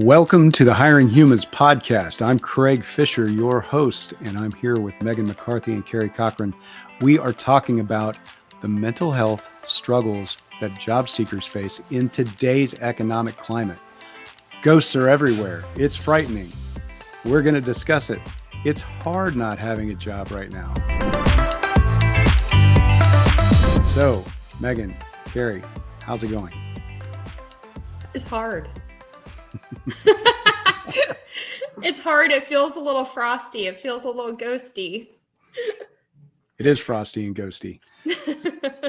Welcome to the Hiring Humans podcast. I'm Craig Fisher, your host, and I'm here with McCarthy and Carrie Cochran. We are talking about the mental health struggles that job seekers face in today's economic climate. Ghosts are everywhere. It's frightening. We're going to discuss it. It's hard not having a job right now. So, Megan, Carrie, how's it going? It's hard. It's hard. It feels a little frosty. It feels a little ghosty. It is frosty and ghosty.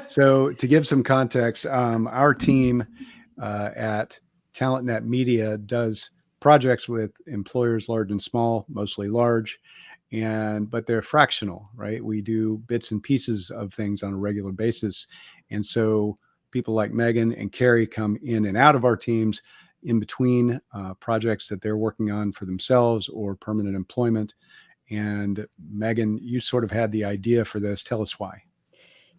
So to give some context, our team at TalentNet Media does projects with employers large and small, mostly large, but they're fractional, right? We do bits and pieces of things on a regular basis. And so people like Megan and Carrie come in and out of our teams in between projects that they're working on for themselves or permanent employment. And Megan, you sort of had the idea for this. Tell us why.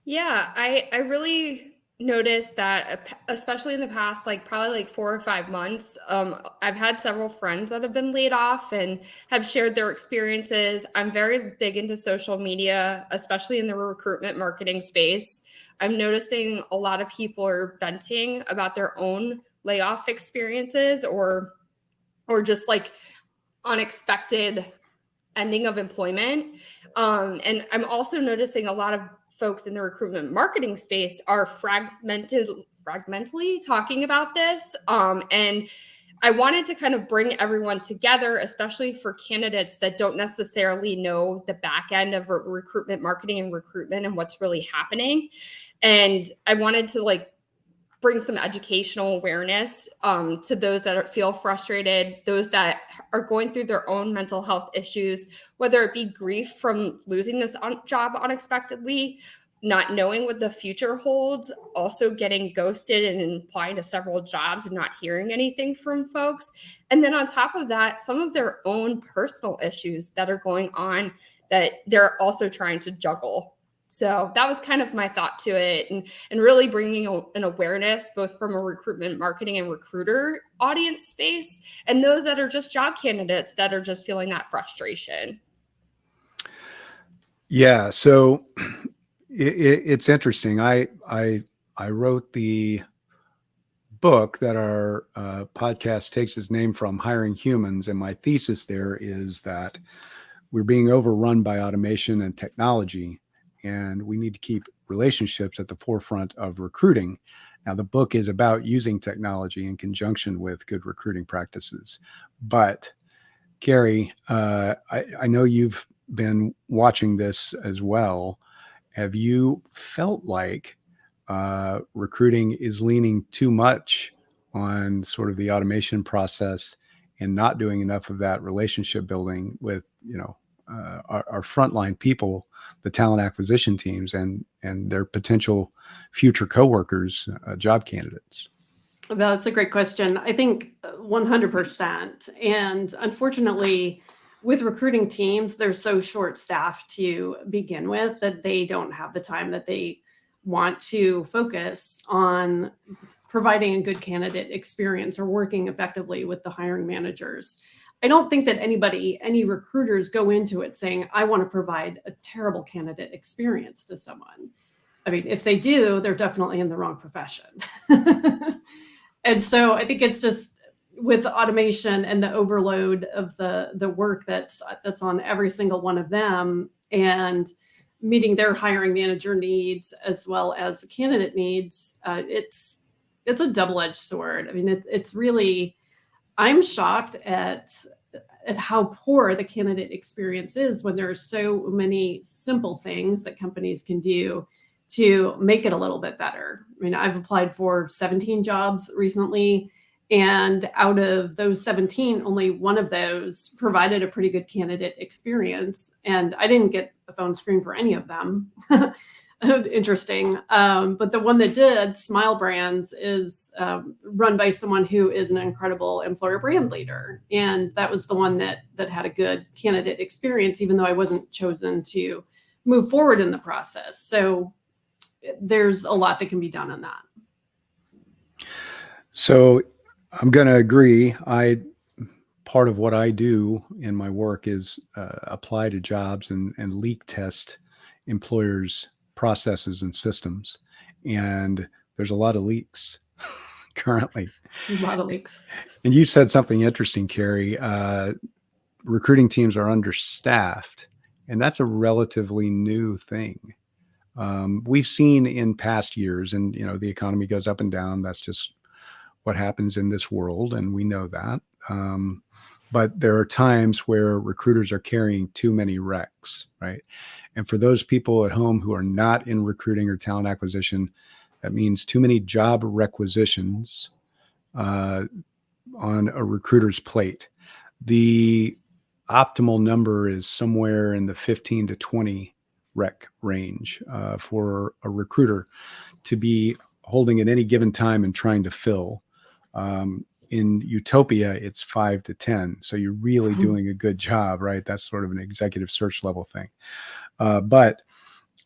Yeah, I really noticed that, especially in the past, probably 4 or 5 months, I've had several friends that have been laid off and have shared their experiences. I'm very big into social media, especially in the recruitment marketing space. I'm noticing a lot of people are venting about their own layoff experiences or just like unexpected ending of employment. And I'm also noticing a lot of folks in the recruitment marketing space are fragmentally talking about this. And I wanted to kind of bring everyone together, especially for candidates that don't necessarily know the back end of recruitment marketing and recruitment and what's really happening. And I wanted to bring some educational awareness to those that feel frustrated, those that are going through their own mental health issues, whether it be grief from losing this job unexpectedly, not knowing what the future holds, also getting ghosted and applying to several jobs and not hearing anything from folks. And then on top of that, some of their own personal issues that are going on that they're also trying to juggle. So that was kind of my thought to it, and really bringing an awareness both from a recruitment marketing and recruiter audience space and those that are just job candidates that are just feeling that frustration. Yeah, so it's interesting. I wrote the book that our podcast takes its name from, Hiring Humans, and my thesis there is that we're being overrun by automation and technology, and we need to keep relationships at the forefront of recruiting. Now, the book is about using technology in conjunction with good recruiting practices. But Carrie, I know you've been watching this as well. Have you felt like recruiting is leaning too much on sort of the automation process and not doing enough of that relationship building with, our frontline people, the talent acquisition teams, and their potential future coworkers, job candidates? That's a great question. I think 100%. And unfortunately, with recruiting teams, they're so short-staffed to begin with that they don't have the time that they want to focus on providing a good candidate experience or working effectively with the hiring managers. I don't think that any recruiters go into it saying, I want to provide a terrible candidate experience to someone. I mean, if they do, they're definitely in the wrong profession. And so I think it's just with automation and the overload of the work that's on every single one of them and meeting their hiring manager needs as well as the candidate needs, it's a double-edged sword. I mean, it's really, I'm shocked at how poor the candidate experience is when there are so many simple things that companies can do to make it a little bit better. I mean, I've applied for 17 jobs recently, and out of those 17, only one of those provided a pretty good candidate experience. And I didn't get a phone screen for any of them. Interesting. But the one that did, Smile Brands, is run by someone who is an incredible employer brand leader. And that was the one that had a good candidate experience, even though I wasn't chosen to move forward in the process. So there's a lot that can be done on that. So I'm going to agree. I part of what I do in my work is apply to jobs and leak test employers' processes and systems. And there's a lot of leaks currently. A lot of leaks. And you said something interesting, Carrie. Recruiting teams are understaffed, and that's a relatively new thing. We've seen in past years, and the economy goes up and down. That's just what happens in this world, and we know that. But there are times where recruiters are carrying too many recs, right? And for those people at home who are not in recruiting or talent acquisition, that means too many job requisitions on a recruiter's plate. The optimal number is somewhere in the 15 to 20 rec range for a recruiter to be holding at any given time and trying to fill. In utopia, it's 5 to 10. So you're really doing a good job, right? That's sort of an executive search level thing. But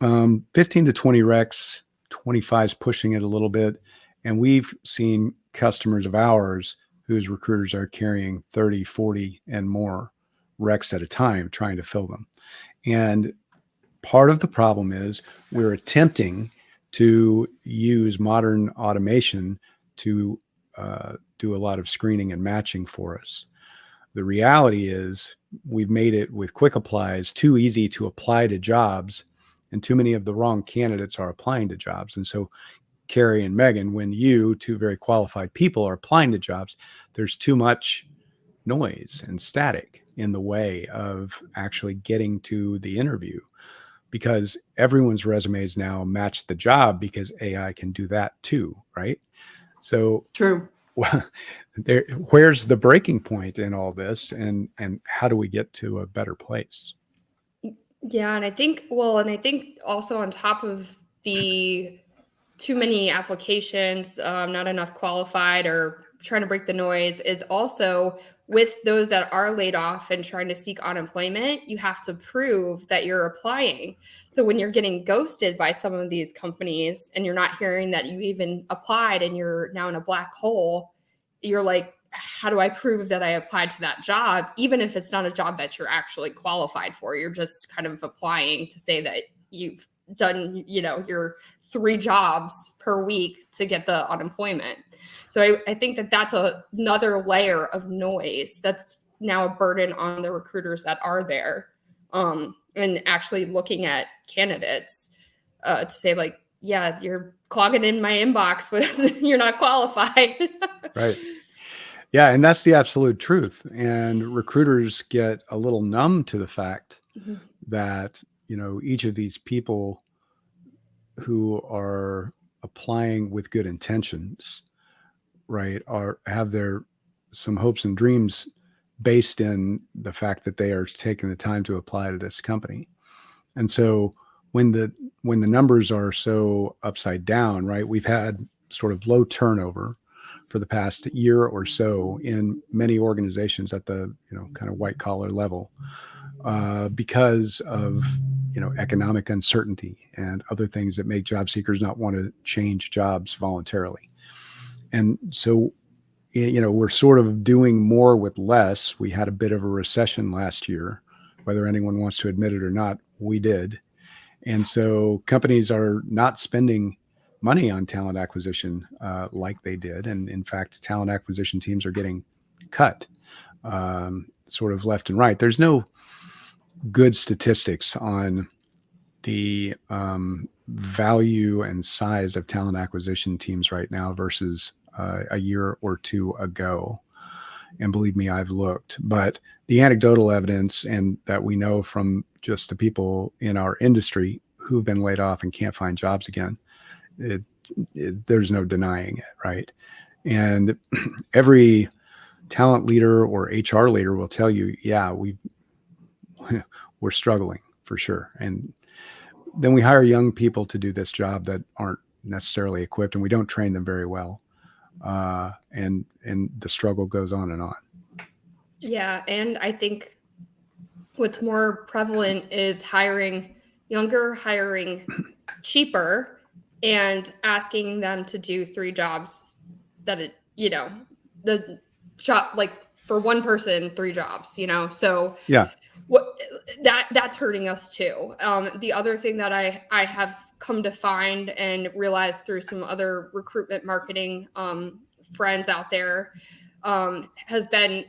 15 to 20 recs, 25 is pushing it a little bit. And we've seen customers of ours whose recruiters are carrying 30, 40 and more recs at a time trying to fill them. And part of the problem is we're attempting to use modern automation to do a lot of screening and matching for us. The reality is we've made it with quick applies too easy to apply to jobs, and too many of the wrong candidates are applying to jobs. And so Carrie and Megan, when you, two very qualified people, are applying to jobs, there's too much noise and static in the way of actually getting to the interview, because everyone's resumes now match the job because AI can do that too, right? So True. Where's the breaking point in all this, and how do we get to a better place? Yeah, and I think also on top of the too many applications, not enough qualified, or trying to break the noise, is also with those that are laid off and trying to seek unemployment, you have to prove that you're applying. So when you're getting ghosted by some of these companies and you're not hearing that you even applied and you're now in a black hole, you're like, how do I prove that I applied to that job? Even if it's not a job that you're actually qualified for, you're just kind of applying to say that you've done, your 3 jobs per week to get the unemployment. So I think that that's another layer of noise that's now a burden on the recruiters that are there, and actually looking at candidates to say, like, yeah, you're clogging in my inbox with you're not qualified. Right. Yeah, and that's the absolute truth. And recruiters get a little numb to the fact that, each of these people who are applying with good intentions, right, have some hopes and dreams based in the fact that they are taking the time to apply to this company. And so when the numbers are so upside down, right, we've had sort of low turnover for the past year or so in many organizations at the kind of white collar level, because of economic uncertainty and other things that make job seekers not want to change jobs voluntarily. And so we're sort of doing more with less. We had a bit of a recession last year, whether anyone wants to admit it or not, we did. And so companies are not spending money on talent acquisition like they did. And in fact, talent acquisition teams are getting cut sort of left and right. There's no good statistics on the value and size of talent acquisition teams right now versus a year or two ago. And believe me, I've looked. But the anecdotal evidence, and that we know from just the people in our industry who've been laid off and can't find jobs again, there's no denying it, right? And every talent leader or HR leader will tell you, yeah, we're struggling for sure. And then we hire young people to do this job that aren't necessarily equipped, and we don't train them very well. And the struggle goes on and on. Yeah, and I think what's more prevalent is hiring younger, hiring cheaper, and asking them to do 3 jobs that the job, like for one person, 3 jobs, So Yeah. that's hurting us too. The other thing that I have come to find and realize through some other recruitment marketing friends out there has been,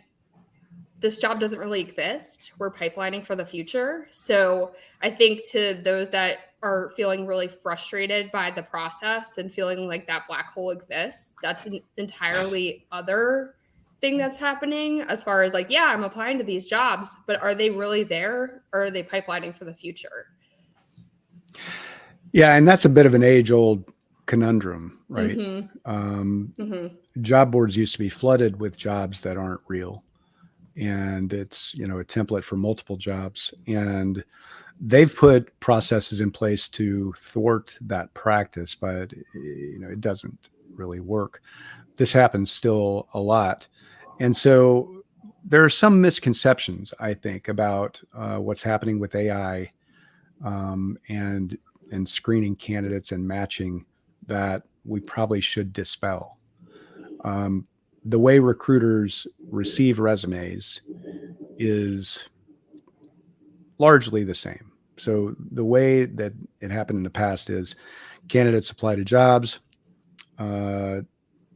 this job doesn't really exist. We're pipelining for the future. So I think to those that are feeling really frustrated by the process and feeling like that black hole exists, that's an entirely other thing that's happening as far as like, yeah, I'm applying to these jobs, but are they really there, or are they pipelining for the future? Yeah. And that's a bit of an age-old conundrum, right? Job boards used to be flooded with jobs that aren't real. And it's, a template for multiple jobs. And they've put processes in place to thwart that practice, but, it doesn't really work. This happens still a lot. And so there are some misconceptions, I think, about what's happening with AI and screening candidates and matching that we probably should dispel. The way recruiters receive resumes is largely the same. So the way that it happened in the past is candidates apply to jobs,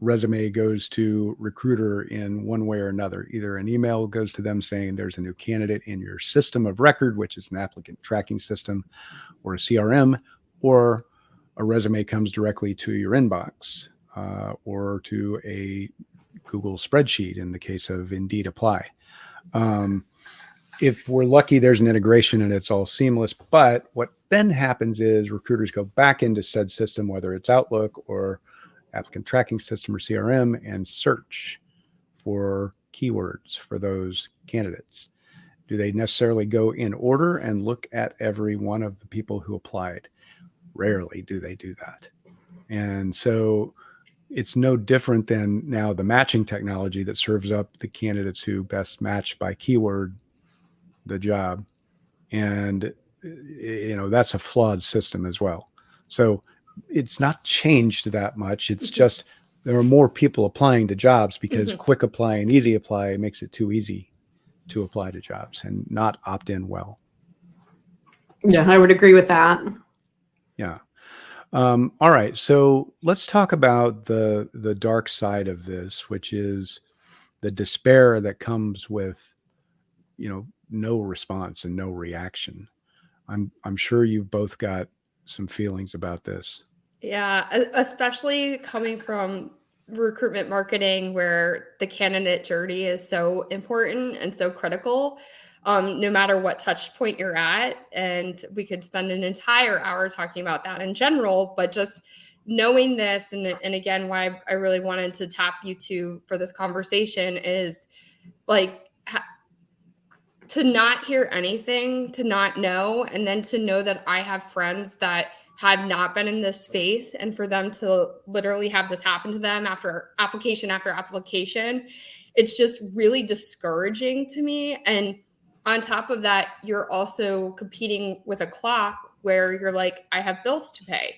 resume goes to recruiter in one way or another. Either an email goes to them saying there's a new candidate in your system of record, which is an applicant tracking system or a CRM, or a resume comes directly to your inbox or to a Google spreadsheet in the case of Indeed Apply. If we're lucky, there's an integration and it's all seamless. But what then happens is recruiters go back into said system, whether it's Outlook or applicant tracking system or CRM, and search for keywords for those candidates. Do they necessarily go in order and look at every one of the people who applied? Rarely do they do that. And so it's no different than now the matching technology that serves up the candidates who best match by keyword the job. And, that's a flawed system as well. So it's not changed that much. It's just there are more people applying to jobs because quick apply and easy apply makes it too easy to apply to jobs and not opt in well. Yeah, I would agree with that. Yeah. All right. So let's talk about the dark side of this, which is the despair that comes with, no response and no reaction. I'm sure you've both got some feelings about this. Yeah, especially coming from recruitment marketing where the candidate journey is so important and so critical, no matter what touch point you're at. And we could spend an entire hour talking about that in general, but just knowing this, and again, why I really wanted to tap you two for this conversation is like to not hear anything, to not know, and then to know that I have friends that had not been in this space, and for them to literally have this happen to them after application, it's just really discouraging to me. And on top of that, you're also competing with a clock where you're like, I have bills to pay.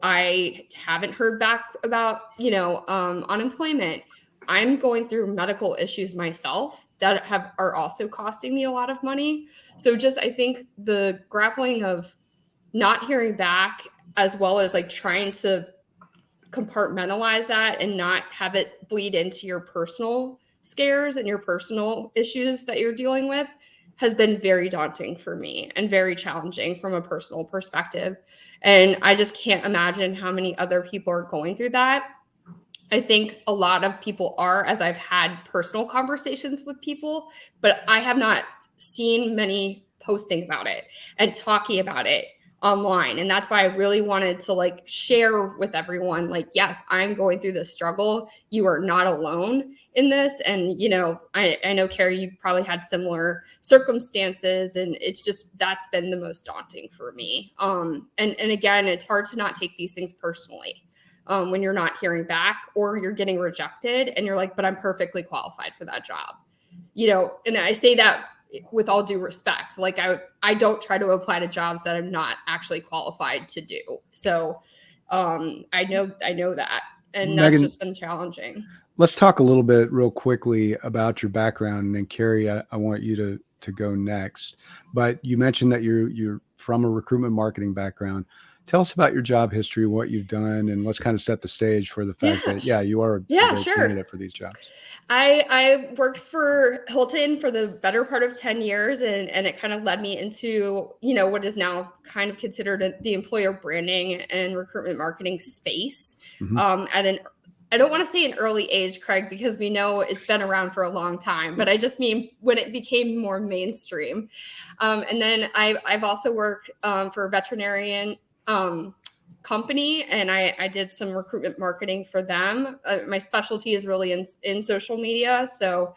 I haven't heard back about, unemployment. I'm going through medical issues myself that are also costing me a lot of money. So just, I think the grappling of not hearing back, as well as like trying to compartmentalize that and not have it bleed into your personal scares and your personal issues that you're dealing with, has been very daunting for me and very challenging from a personal perspective. And I just can't imagine how many other people are going through that. I think a lot of people are, as I've had personal conversations with people, but I have not seen many posting about it and talking about it online. And that's why I really wanted to like share with everyone, like, yes, I'm going through this struggle. You are not alone in this. And, I know, Carrie, you probably had similar circumstances, and it's just, that's been the most daunting for me. And again, it's hard to not take these things personally. When you're not hearing back or you're getting rejected and you're like, but I'm perfectly qualified for that job, and I say that with all due respect. Like I don't try to apply to jobs that I'm not actually qualified to do. So I know that. And that's Megan, just been challenging. let's talk a little bit real quickly about your background, and then Carrie, I want you to go next. But you mentioned that you're from a recruitment marketing background. Tell us about your job history, what you've done, and let's kind of set the stage for the fact that you are a great candidate for these jobs. I worked for Hilton for the better part of 10 years, and it kind of led me into, what is now kind of considered the employer branding and recruitment marketing space. I don't want to say an early age, Craig, because we know it's been around for a long time, but I just mean when it became more mainstream. And then I've also worked for a veterinarian company, and I did some recruitment marketing for them. My specialty is really in social media. So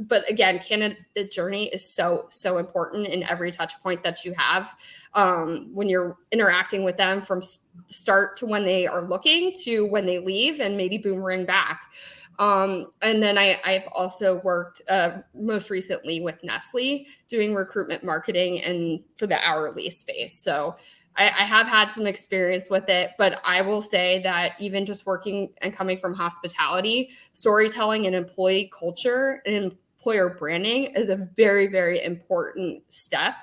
but again, candidate journey is so important in every touch point that you have when you're interacting with them from start to when they are looking to when they leave and maybe boomerang back. And then I've also worked most recently with Nestle doing recruitment marketing and for the hourly space. So I have had some experience with it, but I will say that even just working and coming from hospitality, storytelling and employee culture and employer branding is a very, very important step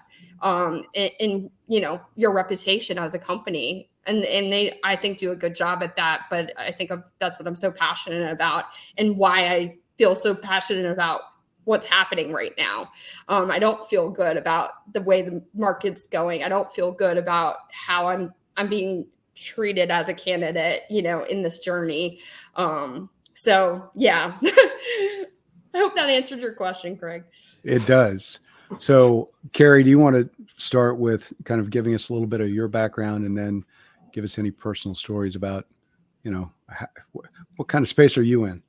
in your reputation as a company. And they, I think, do a good job at that. But I think that's what I'm so passionate about and why I feel so passionate about what's happening right now. I don't feel good about the way the market's going. I don't feel good about how I'm being treated as a candidate, in this journey. So yeah, I hope that answered your question, Craig. It does. So Carrie, do you want to start with kind of giving us a little bit of your background and then give us any personal stories about, what kind of space are you in?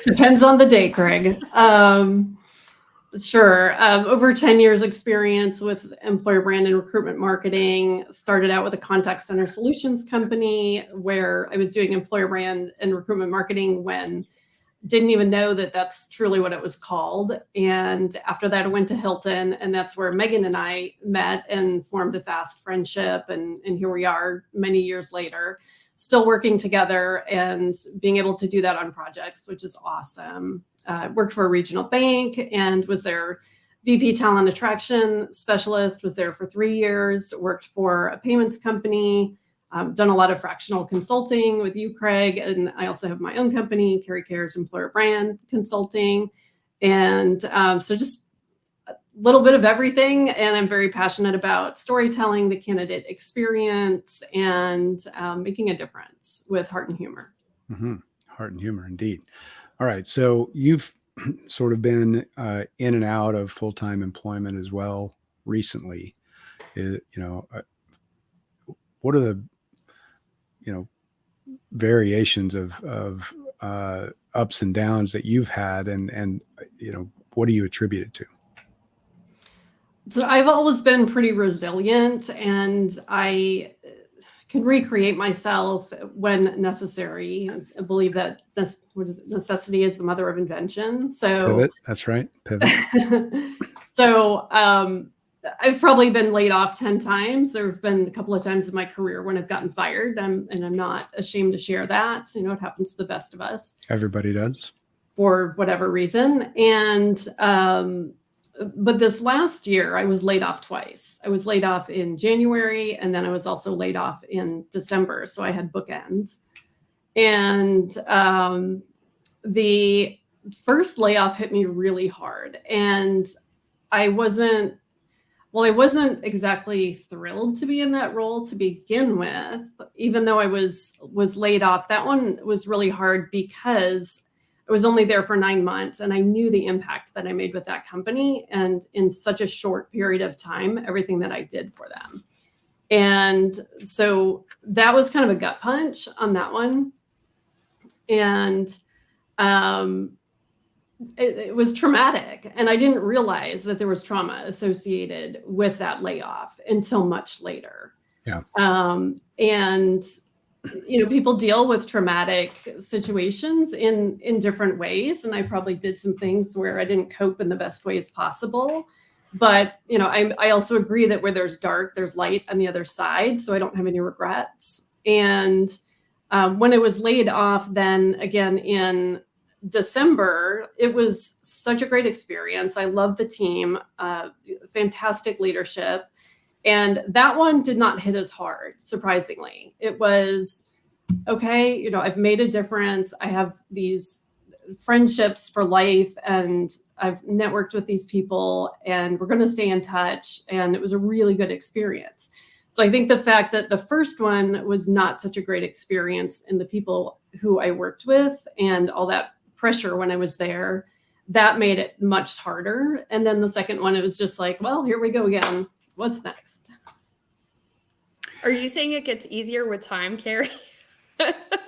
Depends on the day, Craig. Sure. Over 10 years experience with employer brand and recruitment marketing. Started out with a contact center solutions company where I was doing employer brand and recruitment marketing when didn't even know that that's truly what it was called. And after that, I went to Hilton, and that's where Megan and I met and formed a fast friendship. And here we are many years later, still working together and being able to do that on projects, which is awesome. Worked for a regional bank and was their VP talent attraction specialist, was there for 3 years, worked for a payments company, done a lot of fractional consulting with you, Craig. And I also have my own company, Carrie Cares Employer Brand Consulting. And so just a little bit of everything. And I'm very passionate about storytelling, the candidate experience, and making a difference with heart and humor. Mm-hmm. Heart and humor, indeed. All right. So you've sort of been in and out of full-time employment as well recently. What are the variations of ups and downs that you've had, and what do you attribute it to? So I've always been pretty resilient, and I can recreate myself when necessary. I believe that necessity is the mother of invention. So pivot. That's right. Pivot. So I've probably been laid off 10 times. There have been a couple of times in my career when I've gotten fired, and I'm not ashamed to share that. It happens to the best of us. Everybody does. For whatever reason. And but this last year, I was laid off twice. I was laid off in January, and then I was also laid off in December. So I had bookends. And the first layoff hit me really hard. And I wasn't exactly thrilled to be in that role to begin with, even though I was laid off. That one was really hard because I was only there for 9 months, and I knew the impact that I made with that company, and in such a short period of time, everything that I did for them. And so that was kind of a gut punch on that one. And it was traumatic, and I didn't realize that there was trauma associated with that layoff until much later. Yeah. And people deal with traumatic situations in different ways, and I probably did some things where I didn't cope in the best ways possible. But I also agree that where there's dark, there's light on the other side. So I don't have any regrets. And when I was laid off then again in December, it was such a great experience. I love the team, fantastic leadership. And that one did not hit as hard, surprisingly. It was, okay, you know, I've made a difference. I have these friendships for life and I've networked with these people and we're going to stay in touch. And it was a really good experience. So I think the fact that the first one was not such a great experience and the people who I worked with and all that pressure when I was there, that made it much harder. And then the second one, it was just like, well, here we go again. What's next? Are you saying it gets easier with time, Carrie?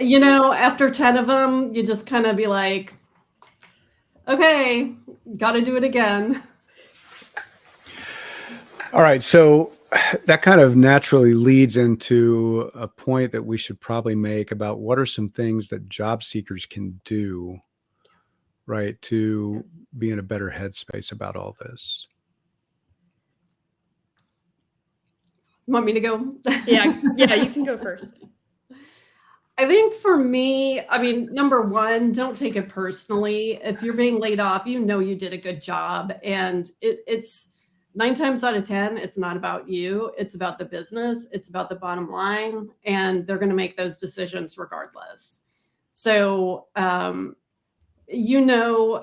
You know, after 10 of them, you just kind of be like, okay, got to do it again. All right. So that kind of naturally leads into a point that we should probably make about what are some things that job seekers can do, right, to be in a better headspace about all this. Want me to go? Yeah, you can go first. I think for me, I mean, number one, don't take it personally. If you're being laid off, you know you did a good job. And it's 9 times out of 10, it's not about you. It's about the business. It's about the bottom line. And they're going to make those decisions regardless. So, you know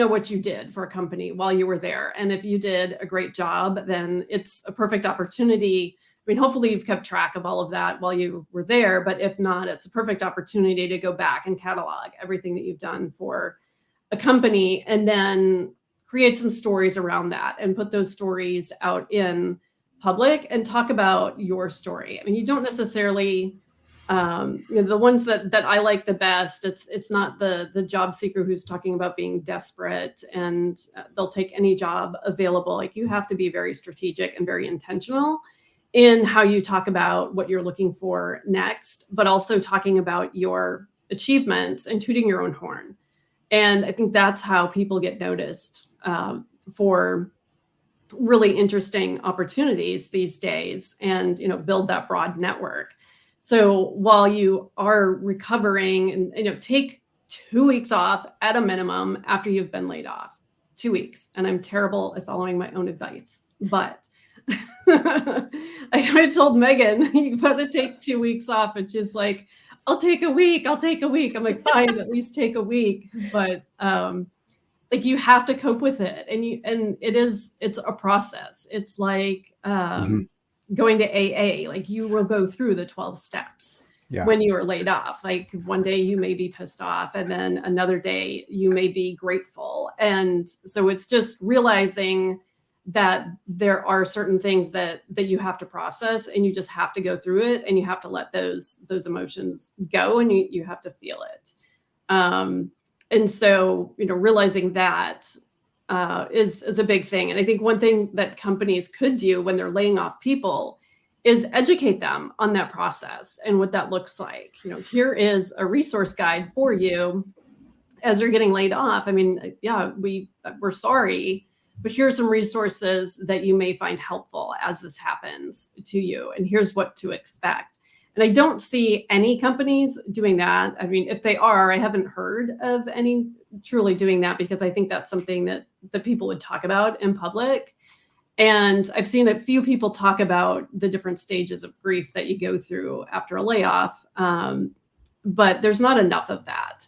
what you did for a company while you were there. And if you did a great job, then it's a perfect opportunity. I mean, hopefully you've kept track of all of that while you were there, but if not, it's a perfect opportunity to go back and catalog everything that you've done for a company and then create some stories around that and put those stories out in public and talk about your story. I mean, you don't necessarily, the ones that I like the best, it's not the job seeker who's talking about being desperate and they'll take any job available. Like you have to be very strategic and very intentional in how you talk about what you're looking for next, but also talking about your achievements and tooting your own horn. And I think that's how people get noticed for really interesting opportunities these days and, you know, build that broad network. So while you are recovering and, you know, take 2 weeks off at a minimum after you've been laid off, 2 weeks. And I'm terrible at following my own advice, but I told Megan, you got to take 2 weeks off. And she's like, I'll take a week. I'm like, fine, at least take a week. But like you have to cope with it. And it's a process. It's like going to AA, like you will go through the 12 steps when you are laid off. Like one day you may be pissed off and then another day you may be grateful. And so it's just realizing that there are certain things that you have to process and you just have to go through it and you have to let those emotions go and you have to feel it. And so, you know, realizing that is a big thing. And I think one thing that companies could do when they're laying off people is educate them on that process and what that looks like. You know, here is a resource guide for you as you're getting laid off. I mean, yeah, we're sorry, but here's some resources that you may find helpful as this happens to you. And here's what to expect. And I don't see any companies doing that. I mean, if they are, I haven't heard of any truly doing that because I think that's something that people would talk about in public. And I've seen a few people talk about the different stages of grief that you go through after a layoff. But there's not enough of that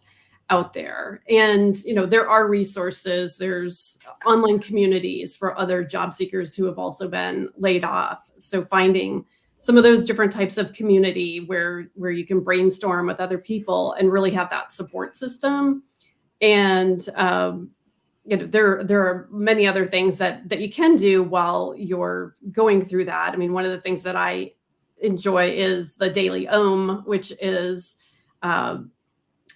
out there. And, you know, there are resources, there's online communities for other job seekers who have also been laid off. So finding some of those different types of community where you can brainstorm with other people and really have that support system. And, you know, there are many other things that you can do while you're going through that. I mean, one of the things that I enjoy is the Daily Ohm, which is,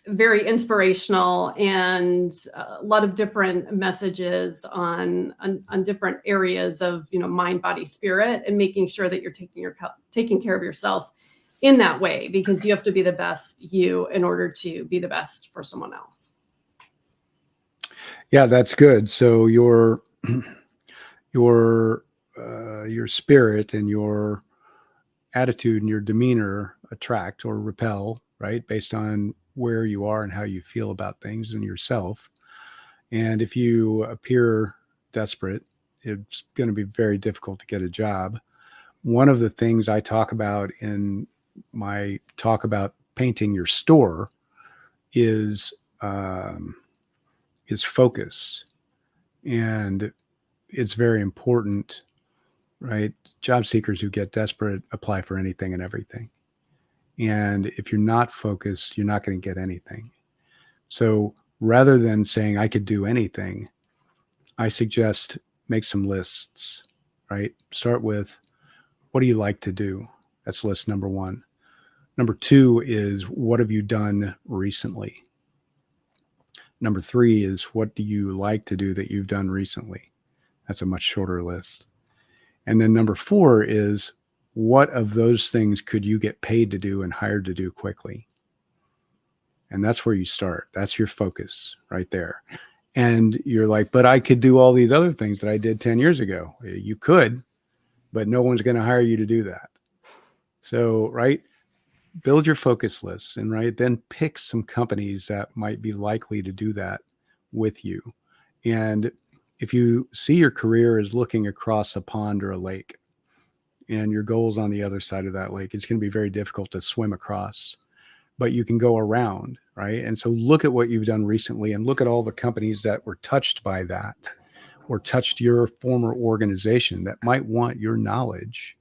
very inspirational and a lot of different messages on different areas of, you know, mind, body, spirit, and making sure that you're taking care of yourself in that way, because you have to be the best you in order to be the best for someone else. Yeah, that's good. So your spirit and your attitude and your demeanor attract or repel, right? Based on where you are and how you feel about things and yourself. And if you appear desperate, it's going to be very difficult to get a job. One of the things I talk about in my talk about painting your store is focus. And it's very important, right? Job seekers who get desperate apply for anything and everything. And if you're not focused, you're not going to get anything. So rather than saying I could do anything, I suggest make some lists, right? Start with, what do you like to do? That's list number one. Number two is, what have you done recently? Number three is, what do you like to do that you've done recently? That's a much shorter list. And then number four is, what of those things could you get paid to do and hired to do quickly? And that's where you start. That's your focus right there. And you're like, but I could do all these other things that I did 10 years ago. You could, but no one's going to hire you to do that. So, right, build your focus lists and then pick some companies that might be likely to do that with you. And if you see your career as looking across a pond or a lake and your goal's on the other side of that lake, it's going to be very difficult to swim across, but you can go around, right? And so look at what you've done recently and look at all the companies that were touched by that or touched your former organization that might want your knowledge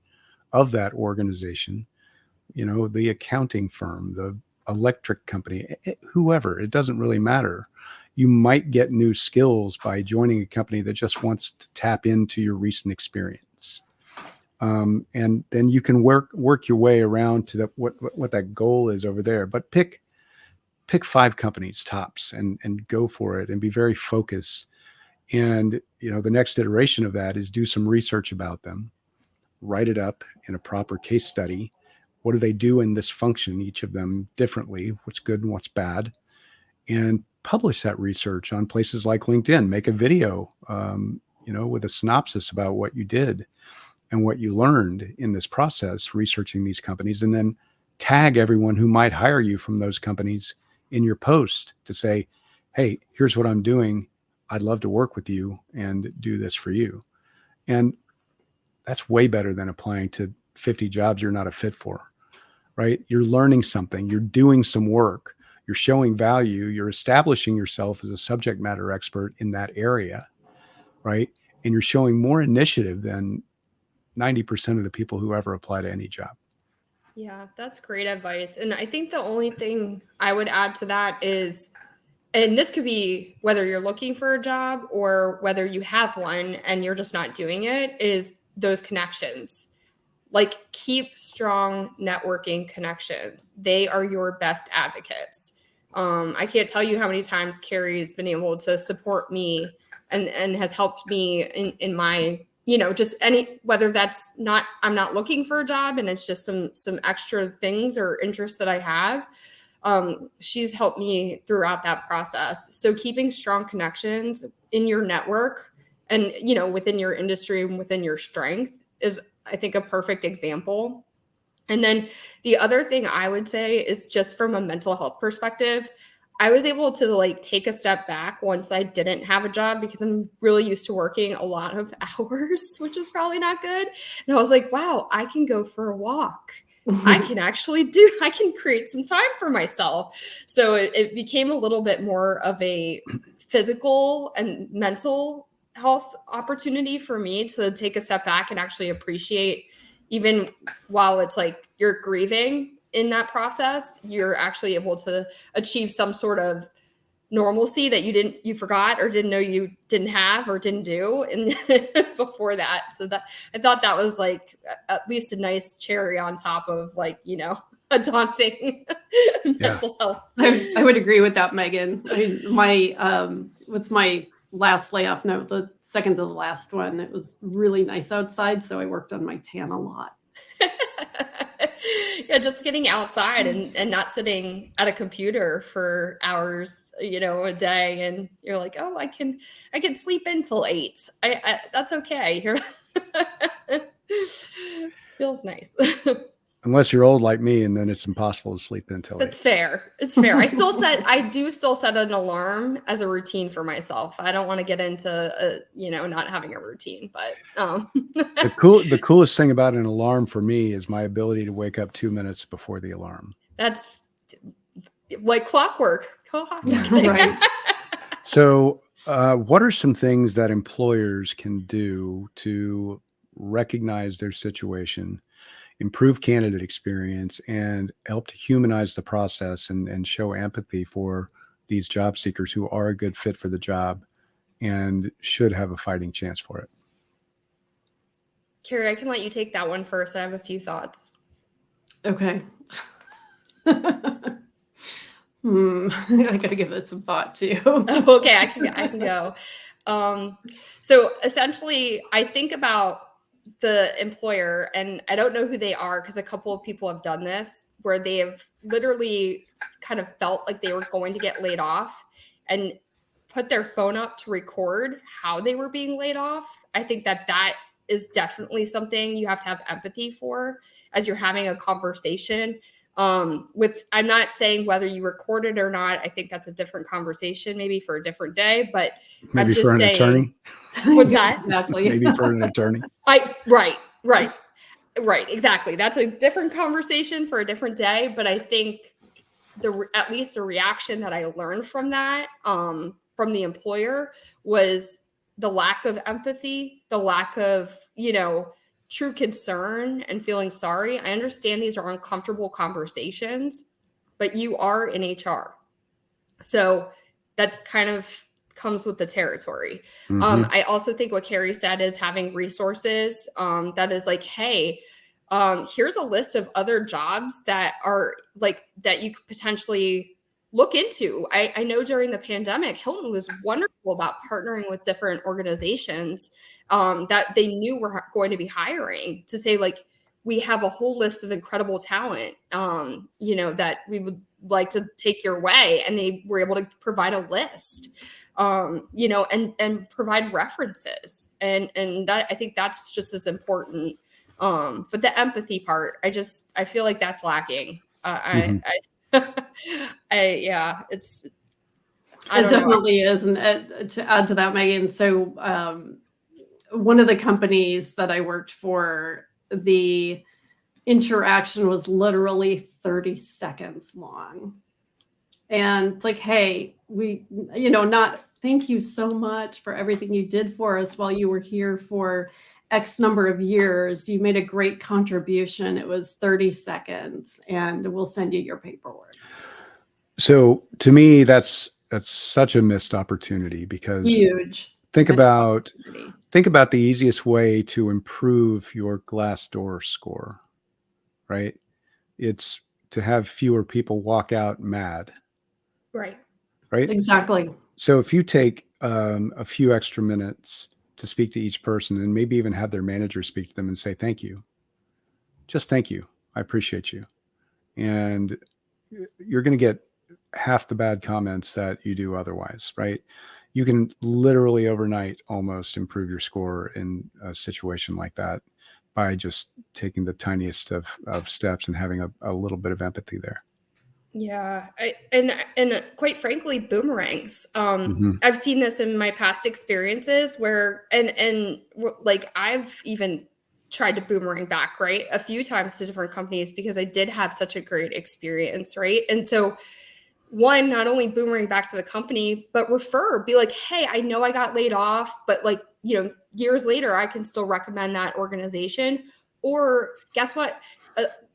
of that organization. The accounting firm, the electric company, whoever, it doesn't really matter. You might get new skills by joining a company that just wants to tap into your recent experience. And then you can work your way around to what that goal is over there. But pick 5 companies tops and go for it and be very focused. And the next iteration of that is do some research about them, write it up in a proper case study. What do they do in this function, each of them differently, what's good and what's bad, and publish that research on places like LinkedIn. Make a video, with a synopsis about what you did and what you learned in this process, researching these companies, and then tag everyone who might hire you from those companies in your post to say, hey, here's what I'm doing. I'd love to work with you and do this for you. And that's way better than applying to 50 jobs you're not a fit for, right? You're learning something, you're doing some work, you're showing value, you're establishing yourself as a subject matter expert in that area, right? And you're showing more initiative than 90% of the people who ever apply to any job. Yeah, that's great advice. And I think the only thing I would add to that is, and this could be whether you're looking for a job or whether you have one and you're just not doing it, is those connections. Like, keep strong networking connections. They are your best advocates. I can't tell you how many times Carrie's been able to support me and has helped me in my, just whether that's not, I'm not looking for a job and it's just some extra things or interests that I have. She's helped me throughout that process. So keeping strong connections in your network and, within your industry and within your strength is, I think, a perfect example. And then the other thing I would say is, just from a mental health perspective, I was able to take a step back once I didn't have a job, because I'm really used to working a lot of hours, which is probably not good. And I was like, wow, I can go for a walk. I can create some time for myself. So it became a little bit more of a physical and mental health opportunity for me to take a step back and actually appreciate, even while it's you're grieving in that process, you're actually able to achieve some sort of normalcy that you forgot or didn't know you didn't have or didn't do and before that. So that, I thought that was at least a nice cherry on top of a daunting mental health. I would agree with that, Megan. I mean, with my last layoff, no, the second to the last one, it was really nice outside, so I worked on my tan a lot. Yeah, just getting outside and not sitting at a computer for hours, a day, and you're like, oh, I can sleep until 8. I that's okay. Feels nice. unless you're old like me, and then it's impossible to sleep until That's 8. fair. It's fair. I do still set an alarm as a routine for myself. I don't want to get into, not having a routine, but The coolest thing about an alarm for me is my ability to wake up 2 minutes before the alarm. that's like clockwork. Just Right. kidding. Right. So, what are some things that employers can do to recognize their situation, improve candidate experience, and help to humanize the process and show empathy for these job seekers who are a good fit for the job and should have a fighting chance for it? Carrie, I can let you take that one first. I have a few thoughts. Okay. I gotta give it some thought too. Okay, I can go. So essentially, I think about the employer, and I don't know who they are because a couple of people have done this where they have literally kind of felt like they were going to get laid off and put their phone up to record how they were being laid off. I think that is definitely something you have to have empathy for as you're having a conversation. I'm not saying whether you record it or not. I think that's a different conversation, maybe for a different day, but Maybe I'm just for an saying, attorney. what's that? Exactly. Maybe for an attorney. Right, exactly. That's a different conversation for a different day, but I think at least the reaction that I learned from that, from the employer, was the lack of empathy, the lack of, true concern and feeling sorry. I understand these are uncomfortable conversations, but you are in HR. So that's kind of comes with the territory. Mhm. I also think what Carrie said is having resources that is like, hey, here's a list of other jobs that are like that you could potentially look into. I know during the pandemic, Hilton was wonderful about partnering with different organizations that they knew were going to be hiring to say, like, we have a whole list of incredible talent, that we would like to take your way. And they were able to provide a list, and provide references. And that, I think that's just as important. But the empathy part, I feel like that's lacking. Mhm. It's, It definitely is. And to add to that, Megan, so one of the companies that I worked for, the interaction was literally 30 seconds long. And it's like, hey, not thank you so much for everything you did for us while you were here for X number of years. You made a great contribution. It was 30 seconds, and we'll send you your paperwork. So to me, that's such a missed opportunity because Huge. think missed about opportunity. the easiest way to improve your Glassdoor score, right? It's to have fewer people walk out mad, right. right? Exactly. So if you take a few extra minutes to speak to each person and maybe even have their manager speak to them and say, thank you, just thank you. I appreciate you. And you're going to get half the bad comments that you do otherwise, right? You can literally overnight almost improve your score in a situation like that by just taking the tiniest of steps and having a little bit of empathy there. Yeah, and quite frankly, boomerangs. I've seen this in my past experiences where, and like I've even tried to boomerang back, right, a few times to different companies because I did have such a great experience, right? And so, one, not only boomerang back to the company, but be like, hey, I know I got laid off, but like, years later, I can still recommend that organization. Or guess what?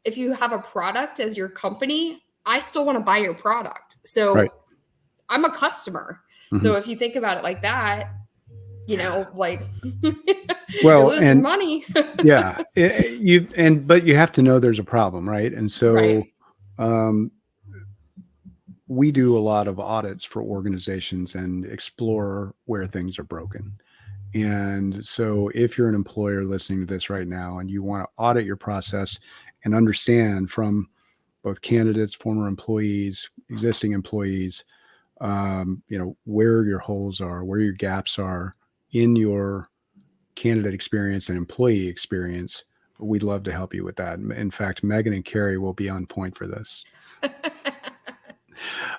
If you have a product as your company, I still want to buy your product. So Right. I'm a customer. So if you think about it like that, like Well, you're losing and money. yeah, but you have to know there's a problem, right? And so Right. We do a lot of audits for organizations and explore where things are broken. And so if you're an employer listening to this right now and you want to audit your process and understand from both candidates, former employees, existing employees, where your holes are, where your gaps are in your candidate experience and employee experience, we'd love to help you with that. In fact, Megan and Carrie will be on point for this.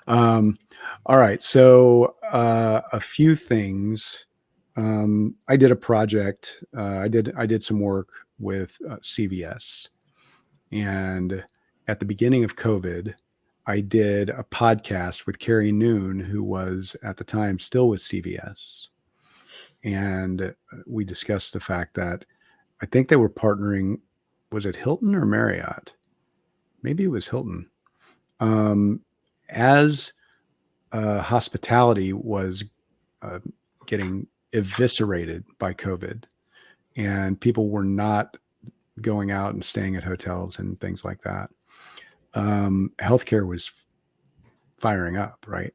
All right. So a few things. I did a project. I did some work with CVS, and at the beginning of COVID, I did a podcast with Carrie Noon, who was at the time still with CVS, and we discussed the fact that I think they were partnering. Was it Hilton or Marriott? Maybe it was Hilton. As hospitality was getting eviscerated by COVID, and people were not going out and staying at hotels and things like that, healthcare was firing up, right?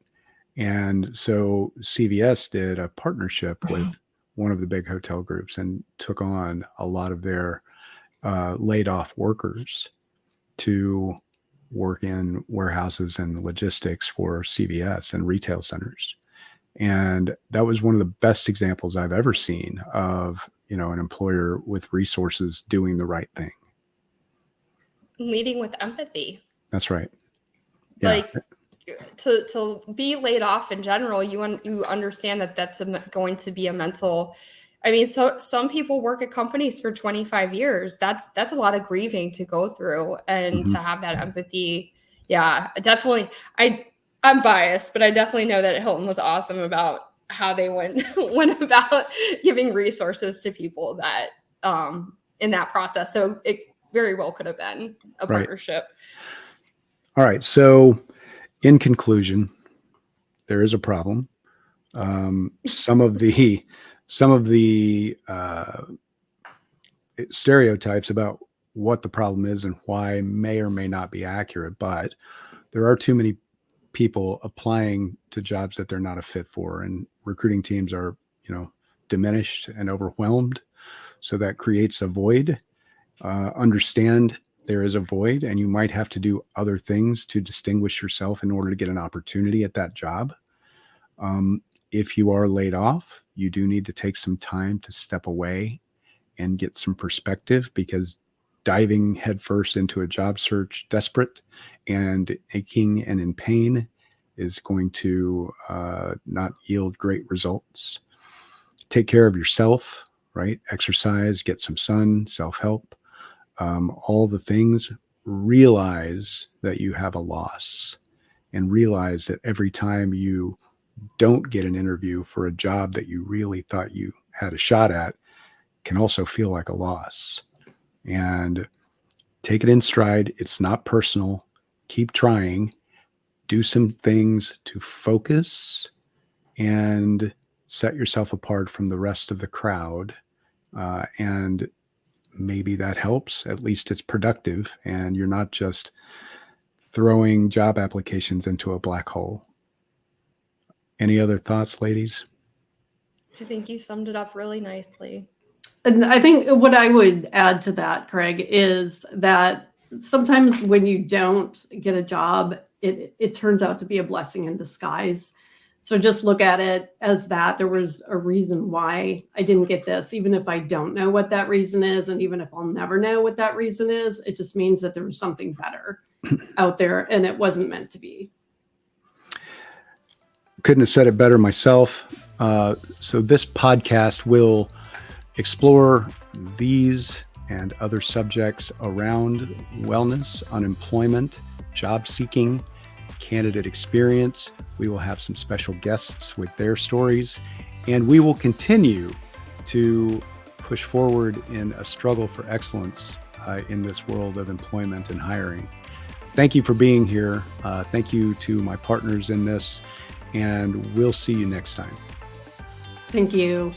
And so CVS did a partnership with one of the big hotel groups and took on a lot of their laid off workers to work in warehouses and logistics for CVS and retail centers. And that was one of the best examples I've ever seen of, an employer with resources doing the right thing. Leading with empathy. That's right. Yeah. Like to be laid off in general, you understand that that's going to be a mental. I mean, so some people work at companies for 25 years. That's a lot of grieving to go through, and to have that empathy. Yeah, definitely. I'm biased, but I definitely know that Hilton was awesome about how they went about giving resources to people that in that process. So it very well could have been a partnership. All right. So in conclusion, there is a problem. Some of the stereotypes about what the problem is and why may or may not be accurate, but there are too many people applying to jobs that they're not a fit for, and recruiting teams are, diminished and overwhelmed. So that creates a void. Understand there is a void, and you might have to do other things to distinguish yourself in order to get an opportunity at that job. If you are laid off, you do need to take some time to step away and get some perspective, because diving headfirst into a job search, desperate and aching and in pain, is going to not yield great results. Take care of yourself, right? Exercise, get some sun, self-help, all the things. Realize that you have a loss, and realize that every time you don't get an interview for a job that you really thought you had a shot at can also feel like a loss. And take it in stride. It's not personal. Keep trying. Do some things to focus and set yourself apart from the rest of the crowd. And maybe that helps. At least it's productive, and you're not just throwing job applications into a black hole. Any other thoughts, ladies? I think you summed it up really nicely. And I think what I would add to that, Craig, is that sometimes when you don't get a job, it turns out to be a blessing in disguise. So just look at it as that there was a reason why I didn't get this, even if I don't know what that reason is. And even if I'll never know what that reason is, it just means that there was something better out there, and it wasn't meant to be. Couldn't have said it better myself. So this podcast will explore these and other subjects around wellness, unemployment, job seeking, candidate experience. We will have some special guests with their stories, and we will continue to push forward in a struggle for excellence in this world of employment and hiring. Thank you for being here. Thank you to my partners in this, and we'll see you next time. Thank you.